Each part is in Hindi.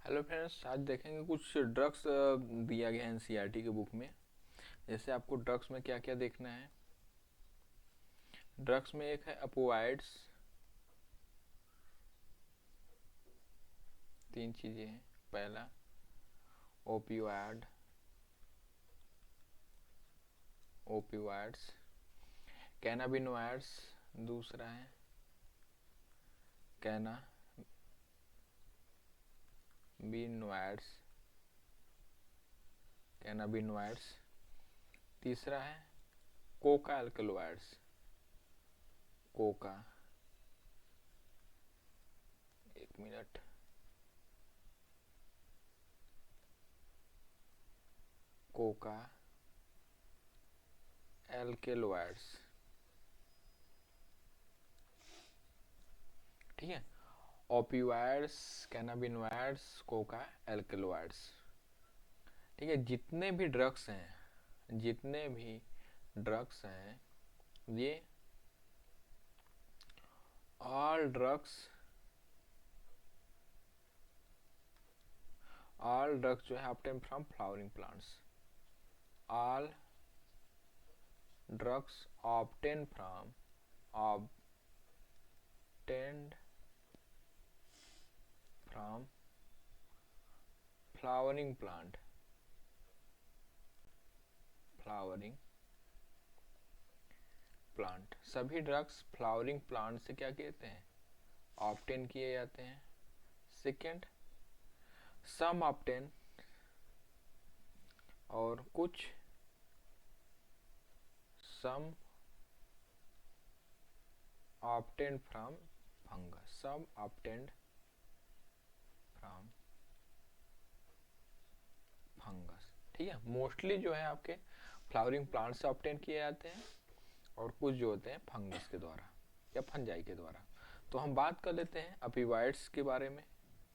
हेलो फ्रेंड्स, आज देखेंगे कुछ ड्रग्स दिया गया है एनसीईआरटी के बुक में। जैसे आपको ड्रग्स में क्या क्या देखना है। ड्रग्स में एक है अपोआइड्स। तीन चीज़ें हैं। पहला ओपियोइड, ओपियोइड्स। कैनाबिनोइड्स दूसरा है। Cannabinoids, cannabinoids. तीसरा है कोका एल्कलोइड्स, कोका। एक मिनट। Coca alkaloids. ठीक है। Opioids, cannabinoids, Coca alkaloids. ठीक है। जितने भी ड्रग्स हैं, ये ऑल ड्रग्स जो है obtain from flowering plants. All drugs obtained from flowering plant. सभी ड्रग्स फ्लावरिंग प्लांट से क्या कहते हैं, ऑब्टेन किए जाते हैं। सेकेंड, सम ऑब्टेन, और कुछ some obtain from fungus. Some obtained from fungus. ठीक है। मोस्टली जो है आपके फ्लावरिंग प्लांट से ऑब्टेन किए जाते हैं, और कुछ जो होते हैं फंगस के द्वारा या फंजाई के द्वारा। तो हम बात कर लेते हैं अपिवाइड्स के बारे में।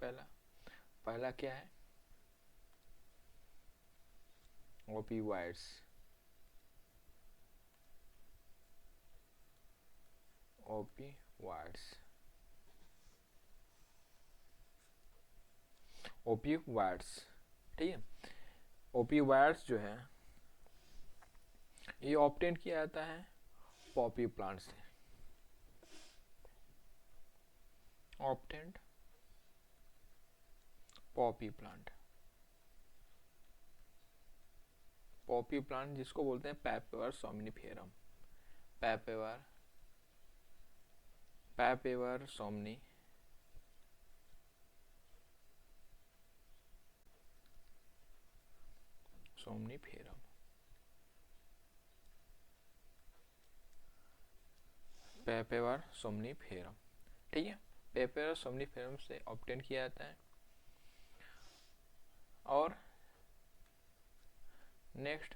पहला पहला क्या है, ओपिवाइड्स। ओपिवाइड्स, ओपिवाइड्स। ठीक है। ओपिवाइड्स जो है ये ऑब्टेन किया जाता है पॉपी प्लांट से। ऑब्टेन्ड पॉपी प्लांट जिसको बोलते हैं पैपेवर सोमनिफेरम। पैपेवर पैपेवर सोमनिफेरम। पैपेवर सोमनिफेरम। ठीक है। पैपेवर सोमनिफेरम से ऑब्टेन किया जाता है। और नेक्स्ट,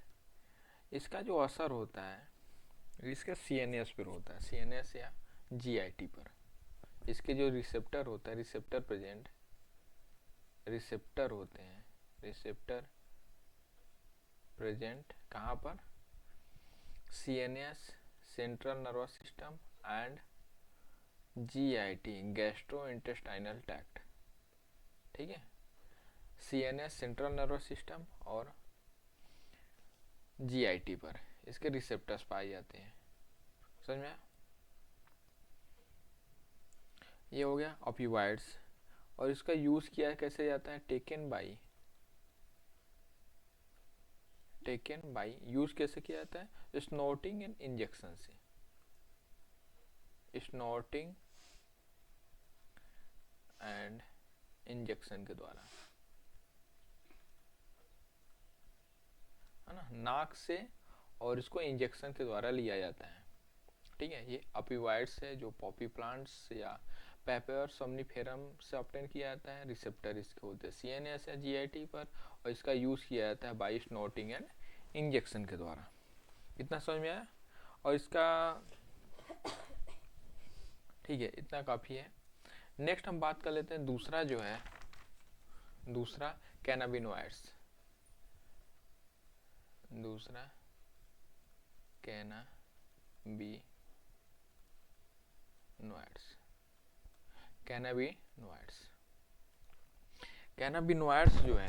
इसका जो असर होता है इसका सीएनएस पर होता है, सीएनएस या जीआईटी पर। इसके जो रिसेप्टर होता है, रिसेप्टर होते हैं, रिसेप्टर प्रेजेंट कहाँ पर, CNS central nervous system and GIT gastro intestinal tract. ठीक है। सीएनएस सेंट्रल नर्वस सिस्टम और जीआईटी पर इसके रिसेप्टर्स पाए जाते हैं। समझ में आया? ये हो गया ऑपियोइड्स। और इसका यूज किया कैसे जाता है, टेकन बाई यूज कैसे किया जाता है, स्नोटिंग एंड इंजेक्शन से। स्नोटिंग एंड इंजेक्शन के द्वारा, है ना, नाक से, और इसको इंजेक्शन के द्वारा लिया जाता है। ठीक है। ये ऑपियोइड्स है जो पॉपी प्लांट्स या पैपेवर सोमनिफेरम से ऑब्टेन किया जाता है। रिसेप्टर इसके होते हैं सीएनएस या जीआईटी पर, और इसका यूज किया जाता है बाई स्नोटिंग एंड इंजेक्शन के द्वारा। इतना समझ में आया? और इसका, ठीक है, इतना काफी है। नेक्स्ट हम बात कर लेते हैं दूसरा जो है, दूसरा कैनाबिनोइड्स। दूसरा कैनाबिनोइड्स। कैनाबिनॉइड्स जो है,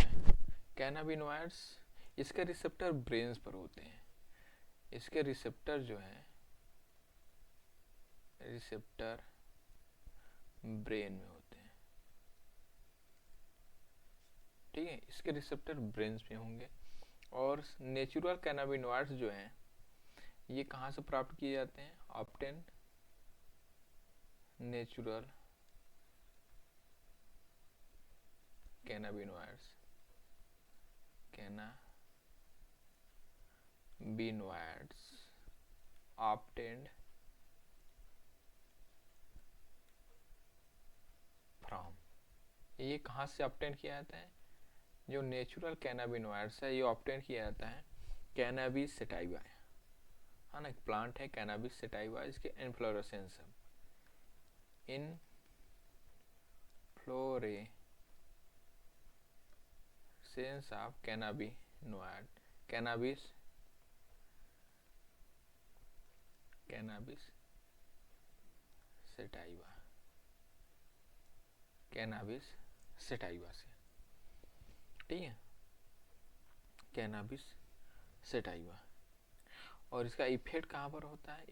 कैनाबिनॉइड्स इसके रिसेप्टर ब्रेन्स पर होते हैं। इसके रिसेप्टर जो है, रिसेप्टर ब्रेन में होते हैं। ठीक है, इसके रिसेप्टर ब्रेन्स में होंगे। और नेचुरल कैनाबिनॉइड्स जो हैं ये कहाँ से प्राप्त किए जाते हैं? Obtain natural cannabinoids, cannabinoids obtained from, ये कहाँ से ऑब्टेन किया जाता है? जो नेचुरल कैनाबिनॉइड्स है ये ऑब्टेन किया जाता है कैनाबिस सैटिवा, है ना, एक प्लांट है कैनाबिस सैटिवा, इसके इनफ्लोरेसेंस है, inflorescence of cannabinoid, cannabis sativa, cannabis sativa से। ठीक है, कैनाबिस सैटिवा। और इसका इफेक्ट कहाँ पर होता है?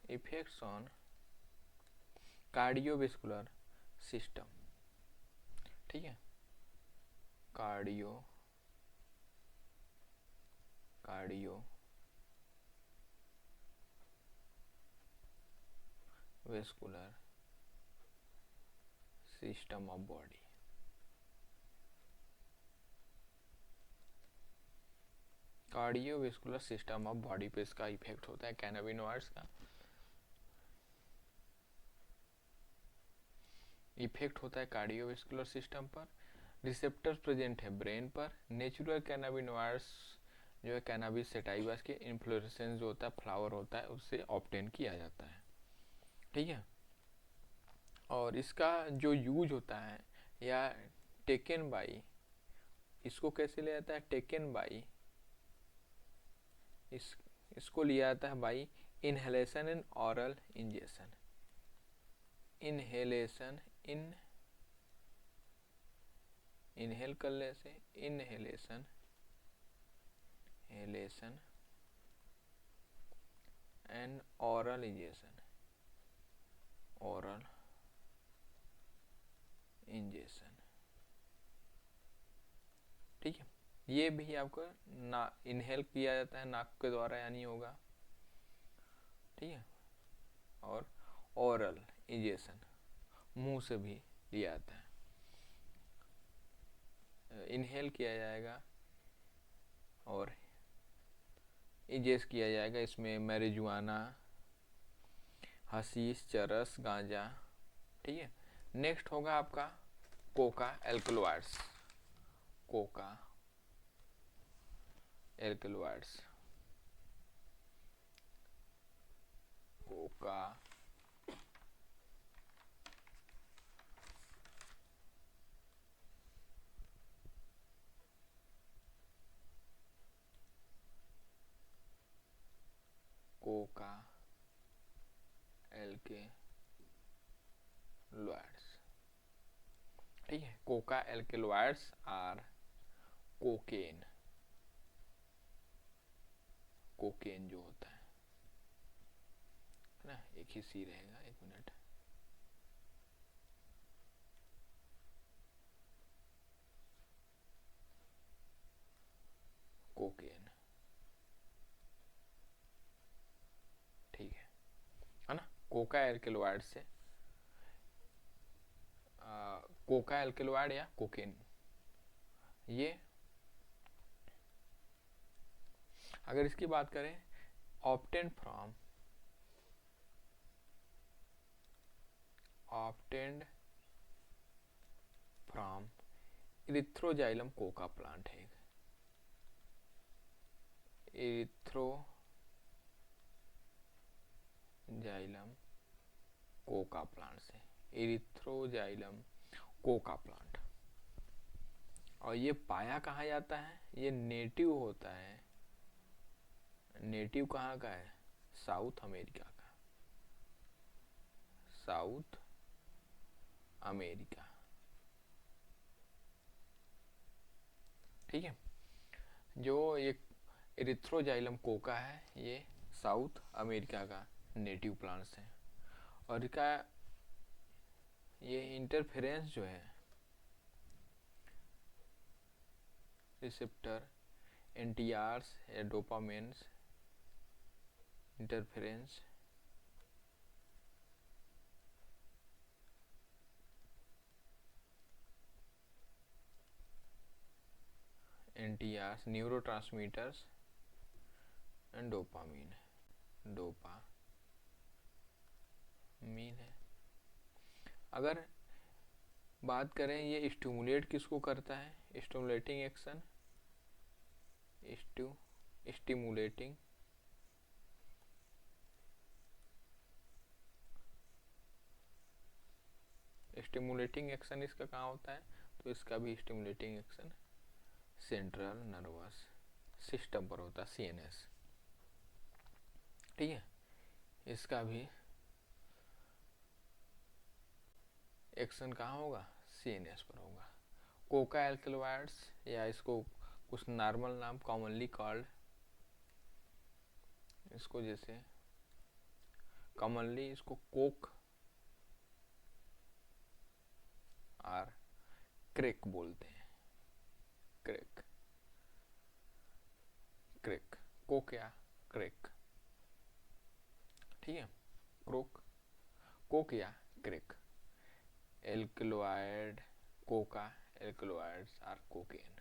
Effects on cardiovascular system. ठीक है, cardiovascular system of body. Cardiovascular system of body पे इसका इफेक्ट होता है कैनाबिनॉइड्स का। इफेक्ट होता है कार्डियोवेस्कुलर सिस्टम पर। रिसेप्टर्स प्रेजेंट है ब्रेन पर। नेचुरल कैनाबिनॉइड्स जो है कैनाबिस सैटिवा के इन्फ्लोरेसेंस जो होता है, फ्लावर होता है, उससे ऑब्टेन किया जाता है। ठीक है, और इसका जो यूज होता है या टेकन बाई, इसको कैसे लिया जाता है? टेकन बाई, इसको लिया जाता है by inhalation and oral injection. Inhalation, inhale करने से, inhalation and oral injection, oral injection. ठीक है, ये भी आपको ना इनहेल किया जाता है नाक के द्वारा, यानी होगा। ठीक है, और ऑरल इंजेक्शन मुंह से भी लिया जाता है। इनहेल किया जाएगा और इंजेक्ट किया जाएगा। इसमें मैरिजुआना, हशीश, चरस, गांजा। ठीक है, नेक्स्ट होगा आपका coca alkaloids. Coca alkaloids, coca coca alkaloids. ठीक है, coca alkaloids are cocaine, cocaine जो होता है ना, एक ही सी रहेगा, एक मिनट। कोकेन, ठीक है ना, कोका एल्कलॉइड से कोका एल्कलॉइड या कोकेन, ये अगर इसकी बात करें, obtained from Erythroxylum Coca plant है। इरिथ्रोजाइलम कोका प्लांट से, इरिथ्रोजाइलम कोका प्लांट। और ये पाया कहाँ जाता है? ये नेटिव होता है। नेटिव कहाँ का है? साउथ अमेरिका का, साउथ अमेरिका। ठीक है। जो ये इरिथ्रोजाइलम कोका है, ये साउथ अमेरिका का नेटिव प्लांट्स है, और इसका ये इंटरफेरेंस जो है रिसेप्टर एनटीआरस या डोपामिन्स इंटरफेरेंस एनटीआरस न्यूरोट्रांसमीटर्स एंड डोपामीन है। अगर बात करें ये स्टिमुलेट किसको करता है, स्टिमुलेटिंग एक्शन, स्टिमुलेटिंग एक्शन इसका कहाँ होता है, तो इसका भी stimulating action central nervous system पर होता है, सीएनएस। ठीक है, इसका भी एक्शन कहाँ होगा, सीएनएस पर होगा। कोका एल्कलॉइड्स, या इसको कुछ नॉर्मल नाम कॉमनली कॉल्ड, इसको जैसे कॉमनली इसको कोक और क्रेक बोलते हैं। क्रेक कोक या क्रेक, ठीक है। कोक या crack, alkaloid coca alkaloids are cocaine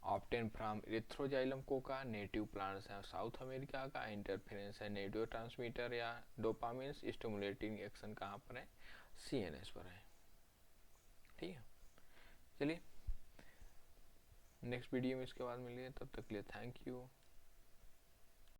obtain from Erythroxylum coca, native plants है साउथ अमेरिका का। इंटरफेरेंस है न्यूरो ट्रांसमीटर या डोपामिन, स्टिमुलेटिंग एक्शन कहाँ पर है, सीएनएस पर है। ठीक है, चलिए नेक्स्ट वीडियो में इसके बाद मिलिए, तब तक के लिए थैंक यू।